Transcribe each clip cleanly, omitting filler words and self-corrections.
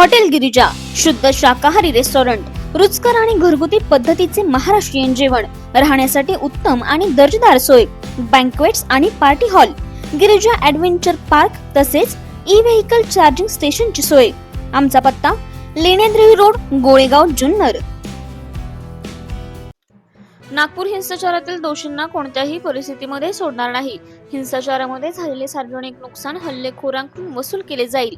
Hotel Girija, शुद्ध शाकाहारी restaurant, रुचकर आणि घरगुती पद्धतीचे महाराष्ट्रीयन जेवण, राहण्यासाठी उत्तम आणि दर्जेदार सोय, बँक्वेट्स आणि party hall, Girija adventure park तसेच ई व्हेकल चार्जिंग स्टेशनची सोय. आमचा पत्ता लेण्याद्री रोड, गोळेगाव, जुन्नर. नागपूर हिंसाचारातील दोषींना कोणत्याही परिस्थितीमध्ये सोडणार नाही. हिंसाचारामध्ये झालेले सार्वजनिक नुकसान हल्लेखोरांकडून वसूल केले जाईल.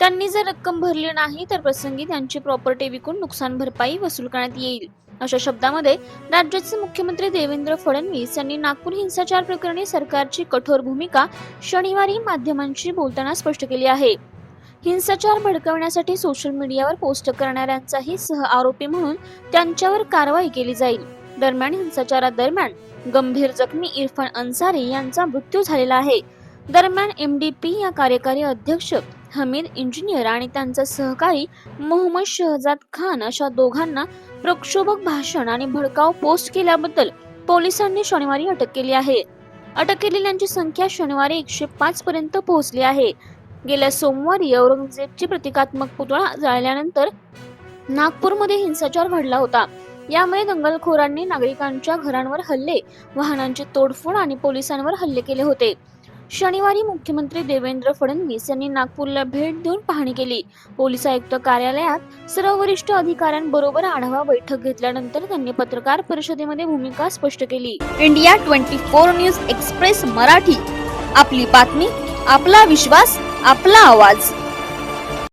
त्यांनी जर रक्कम भरली नाही तर प्रसंगी त्यांची प्रॉपर्टी विकून नुकसान भरपाई वसूल करण्यात येईल, अशा शब्दामध्ये राज्याचे मुख्यमंत्री देवेंद्र फडणवीस यांनी नागपूर हिंसाचार प्रकरणी सरकारची कठोर भूमिका शनिवारी माध्यमांशी बोलताना स्पष्ट केली आहे. हिंसाचार भडकवण्यासाठी सोशल मीडियावर पोस्ट करणाऱ्यांचाही सह आरोपी म्हणून त्यांच्यावर कारवाई केली जाईल. दरम्यान हिंसाचारादरम्यान गंभीर जखमी इरफान अन्सारी यांचा मृत्यू झालेला आहे. दरम्यान MDP या कार्यकारी अध्यक्ष हमीद इंजिनियर आणि त्यांचा सहकारी मोहम्मद शहजाद खान अशा दोघांना प्रक्षोभक भाषण आणि भडकाऊ पोस्ट केल्याबद्दल पोलिसांनी शनिवारी अटक केली आहे. अटक केलेल्यांची संख्या शनिवारी 105 पर्यंत पोहोचली आहे. गेल्या सोमवारी औरंगजेबची प्रतिकात्मक पुतळा जाळल्यानंतर नागपूरमध्ये हिंसाचार घडला होता. यामुळे दंगलखोरांनी नागरिकांच्या घरांवर हल्ले, वाहनांची तोडफोड आणि पोलिसांवर हल्ले केले होते. शनिवारी मुख्यमंत्री देवेंद्र फडणवीस यांनी नागपूरला भेट देऊन पाहणी केली. पोलीस आयुक्त कार्यालयात सर्व वरिष्ठ अधिकाऱ्यांबरोबर आढावा बैठक घेतल्यानंतर त्यांनी पत्रकार परिषदेमध्ये भूमिका स्पष्ट केली. इंडिया 24 न्यूज एक्सप्रेस मराठी, आपली बातमी, आपला विश्वास, आपला आवाज.